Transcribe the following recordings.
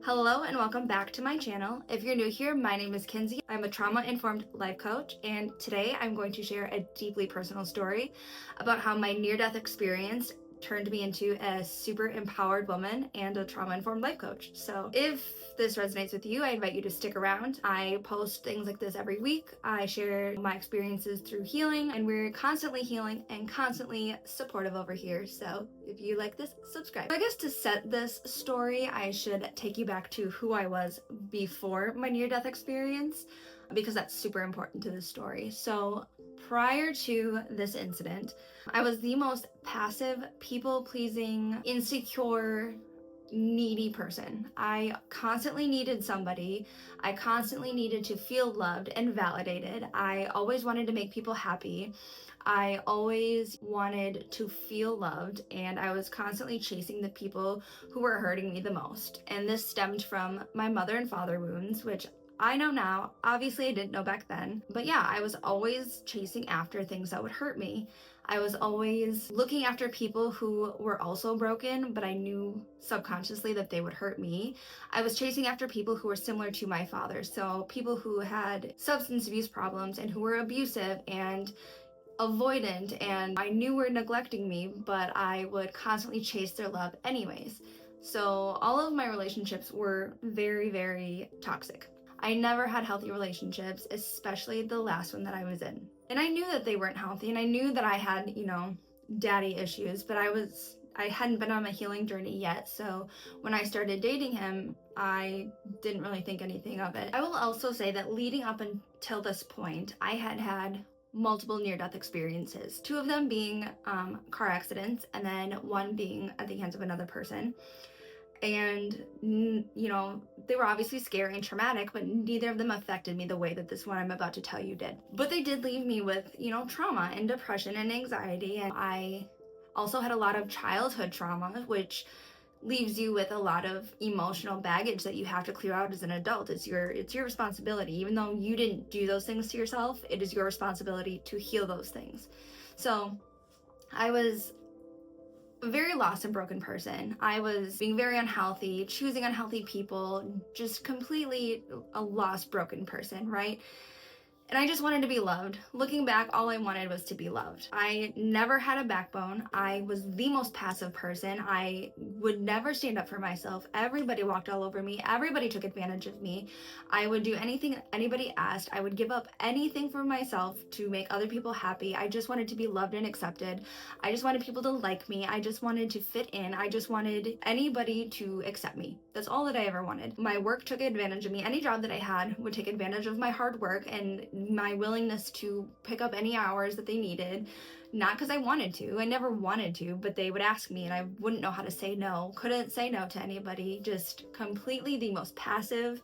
Hello and welcome back to my channel. If you're new here, my name is Kinsey. I'm a trauma-informed life coach, and today I'm going to share a deeply personal story about how my near-death experience turned me into a super empowered woman and a trauma-informed life coach. So if this resonates with you, I invite you to stick around. I post things like this every week. I share my experiences through healing, and we're constantly healing and constantly supportive over here. So if you like this, subscribe. So I guess to set this story, I should take you back to who I was before my near-death experience, because that's super important to this story. So prior to this incident, I was the most passive, people-pleasing, insecure, needy person. I constantly needed somebody. I constantly needed to feel loved and validated. I always wanted to make people happy. I always wanted to feel loved, and I was constantly chasing the people who were hurting me the most. And this stemmed from my mother and father wounds, which I know now. Obviously, I didn't know back then. But yeah, I was always chasing after things that would hurt me. I was always looking after people who were also broken, but I knew subconsciously that they would hurt me. I was chasing after people who were similar to my father. So people who had substance abuse problems and who were abusive and avoidant, and I knew were neglecting me, but I would constantly chase their love anyways. So all of my relationships were very, very toxic. I never had healthy relationships, especially the last one that I was in. And I knew that they weren't healthy, and I knew that I had, daddy issues, but I hadn't been on my healing journey yet. So when I started dating him, I didn't really think anything of it. I will also say that leading up until this point, I had multiple near-death experiences, two of them being car accidents, and then one being at the hands of another person. And they were obviously scary and traumatic, but neither of them affected me the way that this one I'm about to tell you did. But they did leave me with trauma and depression and anxiety. And I also had a lot of childhood trauma, which leaves you with a lot of emotional baggage that you have to clear out as an adult. It's your responsibility. Even though you didn't do those things to yourself, it is your responsibility to heal those things. So I was a very lost and broken person. I was being very unhealthy, choosing unhealthy people, just completely a lost, broken person, right? And I just wanted to be loved. Looking back, all I wanted was to be loved. I never had a backbone. I was the most passive person. I would never stand up for myself. Everybody walked all over me. Everybody took advantage of me. I would do anything anybody asked. I would give up anything for myself to make other people happy. I just wanted to be loved and accepted. I just wanted people to like me. I just wanted to fit in. I just wanted anybody to accept me. That's all that I ever wanted. My work took advantage of me. Any job that I had would take advantage of my hard work and my willingness to pick up any hours that they needed. Not because I wanted to. I never wanted to, but they would ask me and I wouldn't know how to say no. Couldn't say no to anybody. Just completely the most passive,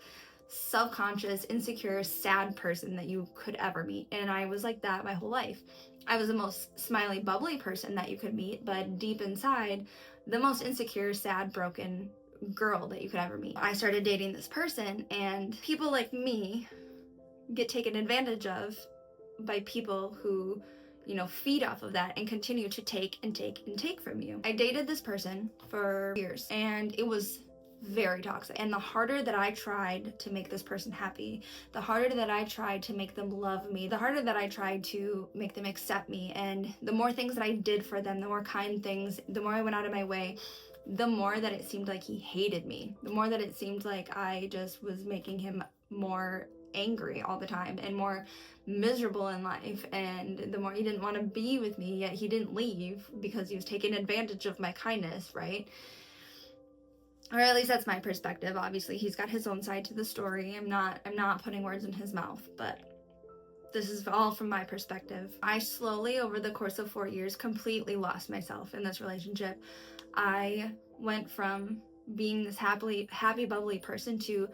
self-conscious, insecure, sad person that you could ever meet. And I was like that my whole life. I was the most smiley, bubbly person that you could meet, but deep inside, the most insecure, sad, broken girl that you could ever meet. I started dating this person, and people like me get taken advantage of by people who feed off of that and continue to take and take and take from you. I dated this person for years, and it was very toxic. And the harder that I tried to make this person happy, the harder that I tried to make them love me, the harder that I tried to make them accept me, and the more things that I did for them, the more kind things, the more I went out of my way, the more that it seemed like he hated me, the more that it seemed like I just was making him more angry all the time and more miserable in life, and the more he didn't want to be with me, yet he didn't leave because he was taking advantage of my kindness, right? Or at least that's my perspective. Obviously he's got his own side to the story. I'm not putting words in his mouth, but this is all from my perspective. I slowly, over the course of 4 years, completely lost myself in this relationship. I went from being this happy, bubbly person to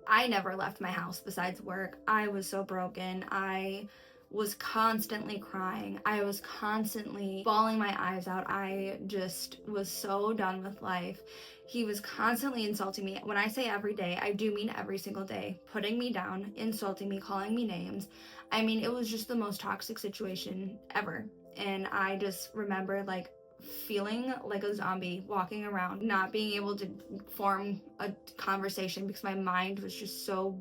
I never left my house besides work. I was so broken. I was constantly crying. I was constantly bawling my eyes out. I just was so done with life. He was constantly insulting me. When I say every day, I do mean every single day. Putting me down, insulting me, calling me names. I mean, it was just the most toxic situation ever. And I just remember, feeling like a zombie, walking around, not being able to form a conversation because my mind was just so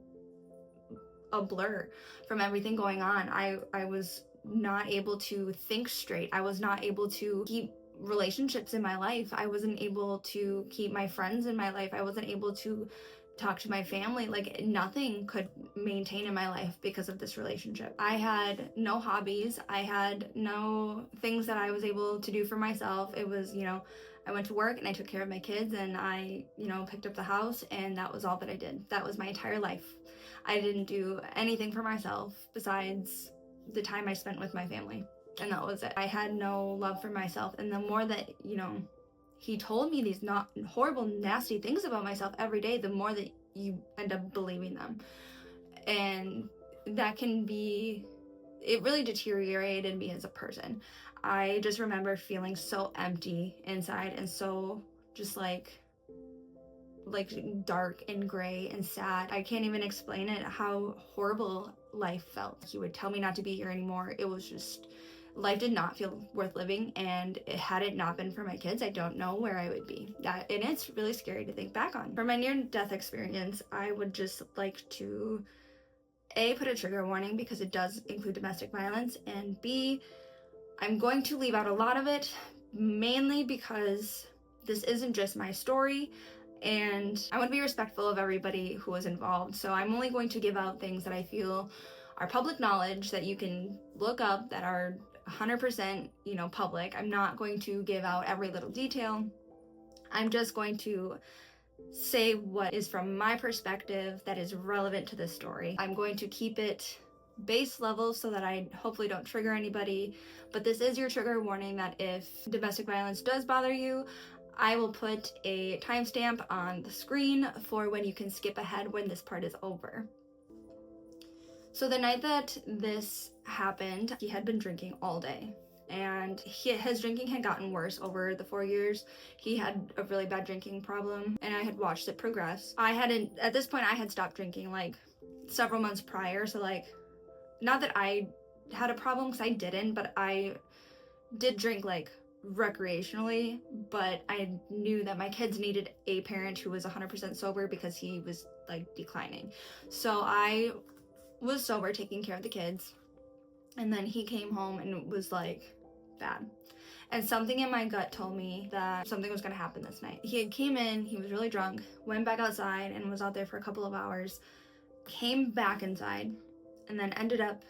a blur from everything going on. I was not able to think straight. I was not able to keep relationships in my life. I wasn't able to keep my friends in my life. I wasn't able to talk to my family. Like, nothing could maintain in my life because of this relationship. I had no hobbies. I had no things that I was able to do for myself. It was, I went to work and I took care of my kids, and I, picked up the house, and that was all that I did. That was my entire life. I didn't do anything for myself besides the time I spent with my family, and that was it. I had no love for myself, and the more that, he told me these not horrible, nasty things about myself every day, the more that you end up believing them. And that it really deteriorated me as a person. I just remember feeling so empty inside, and so just like dark and gray and sad. I can't even explain it, how horrible life felt. He would tell me not to be here anymore. It was just, life did not feel worth living, and had it not been for my kids, I don't know where I would be. And it's really scary to think back on. For my near-death experience, I would just like to put a trigger warning because it does include domestic violence, and B, I'm going to leave out a lot of it, mainly because this isn't just my story, and I want to be respectful of everybody who was involved. So I'm only going to give out things that I feel are public knowledge that you can look up, that are 100%, public. I'm not going to give out every little detail. I'm just going to say what is from my perspective that is relevant to this story. I'm going to keep it base level so that I hopefully don't trigger anybody, but this is your trigger warning that if domestic violence does bother you, I will put a timestamp on the screen for when you can skip ahead when this part is over. So the night that this happened, he had been drinking all day, and his drinking had gotten worse over the 4 years. He had a really bad drinking problem, and I had watched it progress. At this point, I had stopped drinking like several months prior, so not that I had a problem, because I didn't, but I did drink recreationally, but I knew that my kids needed a parent who was 100% sober because he was declining. So I was sober, taking care of the kids, and then he came home and was bad. And something in my gut told me that something was going to happen this night. He came in, he was really drunk, went back outside and was out there for a couple of hours, came back inside, and then ended up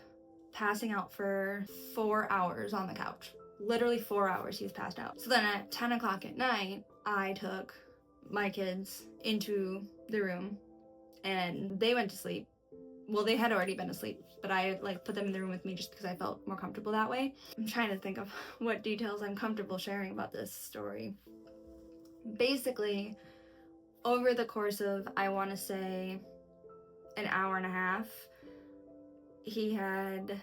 passing out for 4 hours on the couch. Literally 4 hours he was passed out. So then at 10 o'clock at night, I took my kids into the room and they went to sleep. Well, they had already been asleep, but I put them in the room with me just because I felt more comfortable that way. I'm trying to think of what details I'm comfortable sharing about this story. Basically, over the course of, I want to say, an hour and a half, he had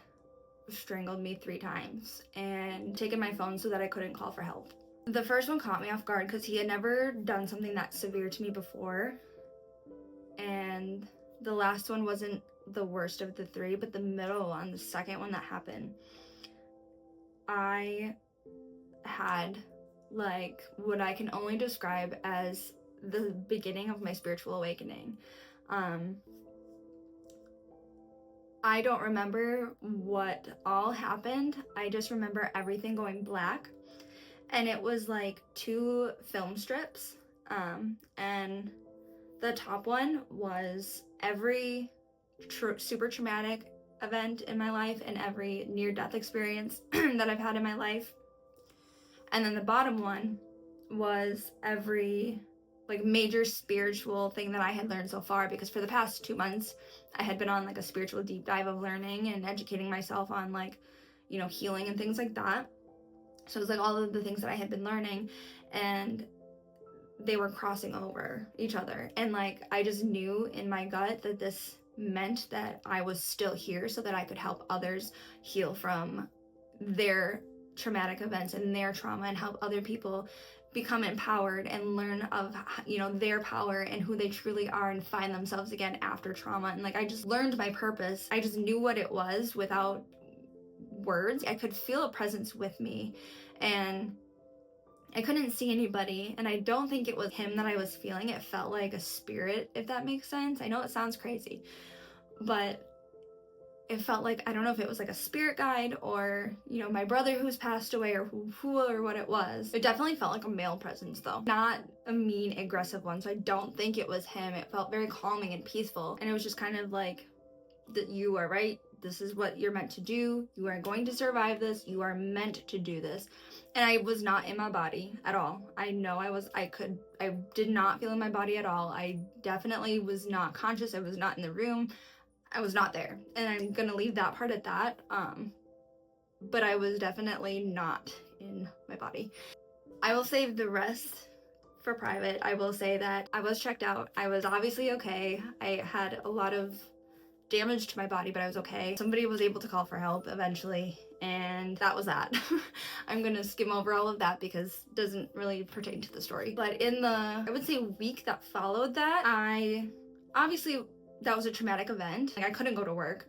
strangled me 3 times and taken my phone so that I couldn't call for help. The first one caught me off guard because he had never done something that severe to me before, and the last one wasn't the worst of the 3, but the middle one, the second one that happened, I had what I can only describe as the beginning of my spiritual awakening. I don't remember what all happened. I just remember everything going black, and it was 2 film strips, and the top one was every super traumatic event in my life and every near-death experience that I've had in my life, and then the bottom one was every major spiritual thing that I had learned so far, because for the past 2 months I had been on a spiritual deep dive of learning and educating myself on healing and things like that. So it was all of the things that I had been learning, and they were crossing over each other, and I just knew in my gut that this meant that I was still here so that I could help others heal from their traumatic events and their trauma, and help other people become empowered and learn of their power and who they truly are, and find themselves again after trauma. And I just learned my purpose. I just knew what it was without words. I could feel a presence with me, and I couldn't see anybody, and I don't think it was him that I was feeling. It felt like a spirit, if that makes sense. I know it sounds crazy, but it felt like, I don't know if it was like a spirit guide or, you know, my brother who's passed away, or who or what it was. It definitely felt like a male presence though, not a mean, aggressive one, so I don't think it was him. It felt very calming and peaceful, and it was just kind of like, that you are right, this is what you're meant to do, you are going to survive this, you are meant to do this. And I was not in my body at all. I know I did not feel in my body at all. I definitely was not conscious. I was not in the room. I was not there. And I'm gonna leave that part at that. But I was definitely not in my body. I will save the rest for private. I will say that I was checked out. I was obviously okay. I had a lot of damage to my body, but I was okay. Somebody was able to call for help eventually, and that was that. I'm gonna skim over all of that because it doesn't really pertain to the story. But in the, I would say, week that followed that, obviously that was a traumatic event. Like, I couldn't go to work.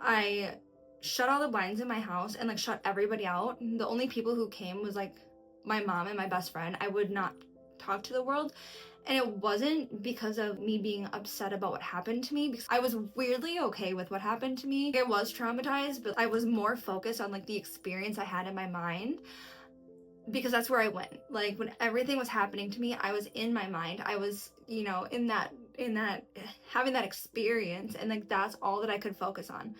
I shut all the blinds in my house and like shut everybody out. The only people who came was like my mom and my best friend. I would not talk to the world. And it wasn't because of me being upset about what happened to me, because I was weirdly okay with what happened to me. I was traumatized, but I was more focused on like the experience I had in my mind, because that's where I went. Like, when everything was happening to me, I was in my mind. I was, you know, in that having that experience, and like that's all that I could focus on.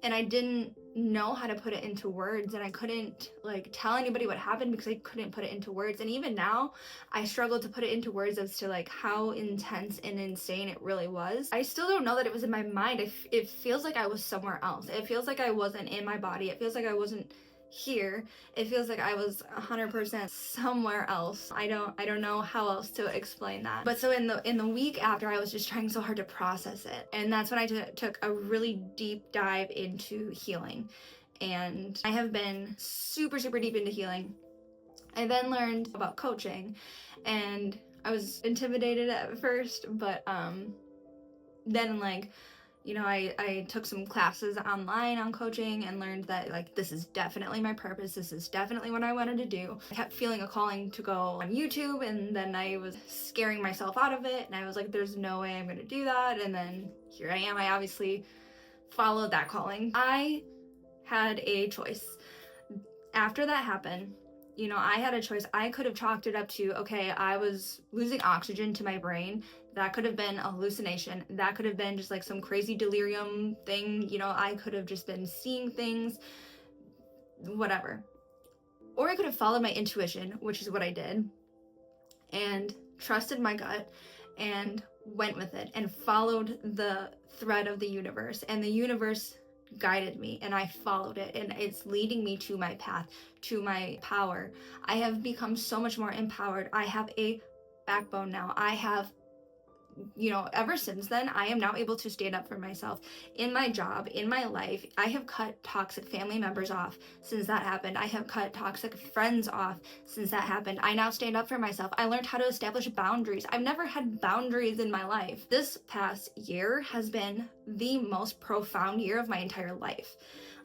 And I didn't know how to put it into words, and I couldn't like tell anybody what happened because I couldn't put it into words. And even now I struggle to put it into words as to like how intense and insane it really was. I still don't know that it was in my mind. It feels like I was somewhere else. It feels like I wasn't in my body. It feels like I wasn't here. It feels like I was 100% somewhere else. I don't know how else to explain that. But so in the week after, I was just trying so hard to process it, and that's when I took a really deep dive into healing. And I have been super deep into healing. I then learned about coaching, and I was intimidated at first, but then like, you know, I took some classes online on coaching and learned that like, this is definitely my purpose. This is definitely what I wanted to do. I kept feeling a calling to go on YouTube, and then I was scaring myself out of it, and I was like, there's no way I'm gonna do that. And then here I am. I obviously followed that calling. I had a choice. After that happened, you know, I had a choice. I could have chalked it up to, okay, I was losing oxygen to my brain. That could have been a hallucination. That could have been just like some crazy delirium thing. You know, I could have just been seeing things, whatever. Or I could have followed my intuition, which is what I did, and trusted my gut and went with it and followed the thread of the universe. And the universe guided me, and I followed it, and it's leading me to my path, to my power. I have become so much more empowered. I have a backbone now. I have, you know, ever since then, I am now able to stand up for myself in my job, in my life. I have cut toxic family members off since that happened. I have cut toxic friends off since that happened. I now stand up for myself. I learned how to establish boundaries. I've never had boundaries in my life. This past year has been the most profound year of my entire life.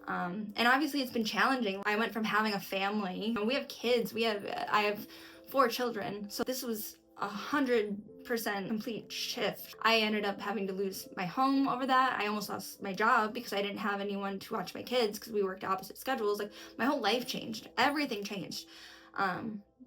And obviously it's been challenging. I went from having a family, we have kids, I have 4 children. So this was 100% complete shift. I ended up having to lose my home over that. I almost lost my job because I didn't have anyone to watch my kids because we worked opposite schedules. Like, my whole life changed. Everything changed.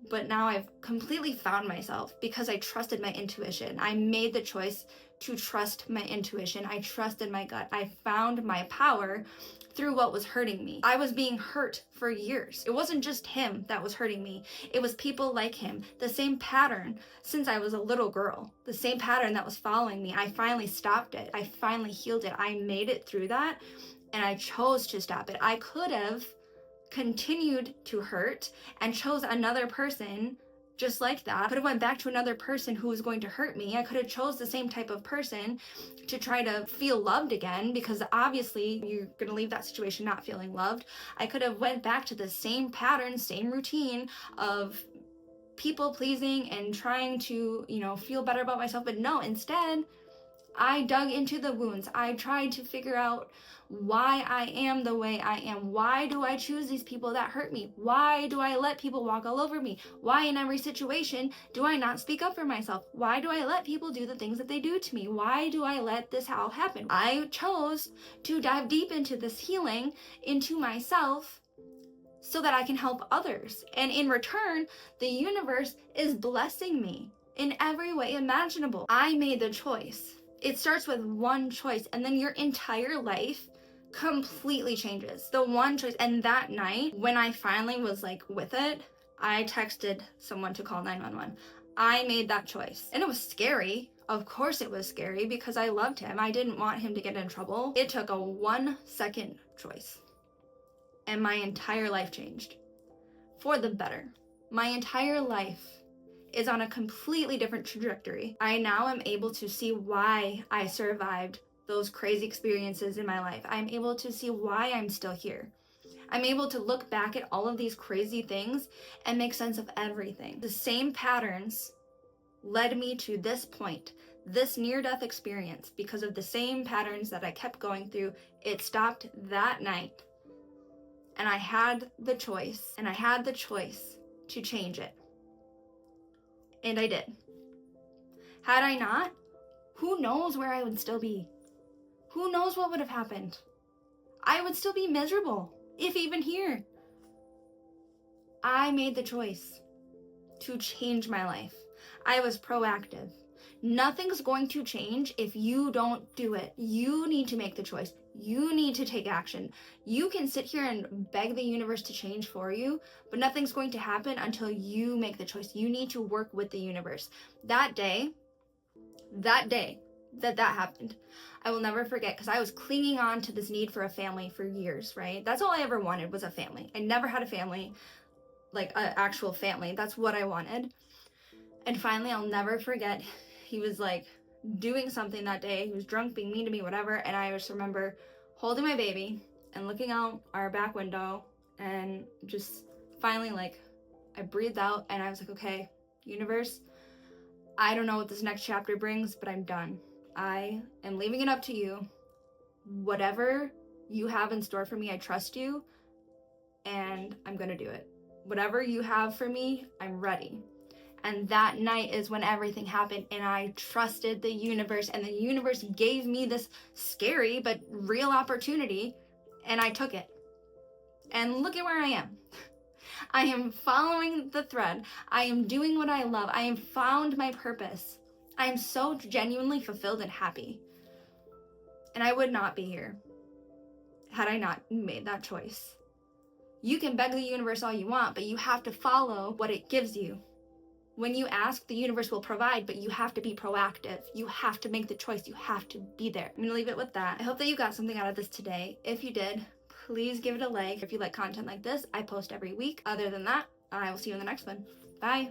But now I've completely found myself because I trusted my intuition. I made the choice to trust my intuition. I trusted my gut. I found my power through what was hurting me. I was being hurt for years. It wasn't just him that was hurting me. It was people like him. The same pattern since I was a little girl. The same pattern that was following me. I finally stopped it. I finally healed it. I made it through that, and I chose to stop it. I could have continued to hurt and chose another person just like that. I could have went back to another person who was going to hurt me. I could have chose the same type of person to try to feel loved again, because obviously you're gonna leave that situation not feeling loved. I could have went back to the same pattern, same routine of people pleasing and trying to, you know, feel better about myself. But no, instead I dug into the wounds. I tried to figure out why I am the way I am. Why do I choose these people that hurt me? Why do I let people walk all over me? Why in every situation do I not speak up for myself? Why do I let people do the things that they do to me? Why do I let this all happen? I chose to dive deep into this healing, into myself, so that I can help others. And in return, the universe is blessing me in every way imaginable. I made the choice. It starts with one choice, and then your entire life completely changes. The one choice. And that night, when I finally was like with it, I texted someone to call 911. I made that choice. And it was scary. Of course it was scary because I loved him. I didn't want him to get in trouble. It took a 1-second choice. And my entire life changed for the better. My entire life is on a completely different trajectory. I now am able to see why I survived those crazy experiences in my life. I'm able to see why I'm still here. I'm able to look back at all of these crazy things and make sense of everything. The same patterns led me to this point, this near-death experience, because of the same patterns that I kept going through. It stopped that night. And I had the choice, to change it. And I did. Had I not, who knows where I would still be? Who knows what would have happened? I would still be miserable, if even here. I made the choice to change my life. I was proactive. Nothing's going to change if you don't do it. You need to make the choice. You need to take action. You can sit here and beg the universe to change for you, but nothing's going to happen until you make the choice. You need to work with the universe. That day that happened, I will never forget, because I was clinging on to this need for a family for years, right? That's all I ever wanted, was a family. I never had a family, like an actual family. That's what I wanted. And finally, I'll never forget, he was like doing something that day. He was drunk, being mean to me, whatever. And I just remember holding my baby and looking out our back window, and just finally, like, I breathed out and I was like, okay, universe, I don't know what this next chapter brings, but I'm done. I am leaving it up to you. Whatever you have in store for me, I trust you, and I'm gonna do it. Whatever you have for me, I'm ready. And that night is when everything happened, and I trusted the universe, and the universe gave me this scary but real opportunity, and I took it. And look at where I am. I am following the thread. I am doing what I love. I have found my purpose. I am so genuinely fulfilled and happy. And I would not be here had I not made that choice. You can beg the universe all you want, but you have to follow what it gives you. When you ask, the universe will provide, but you have to be proactive. You have to make the choice. You have to be there. I'm gonna leave it with that. I hope that you got something out of this today. If you did, please give it a like. If you like content like this, I post every week. Other than that, I will see you in the next one. Bye.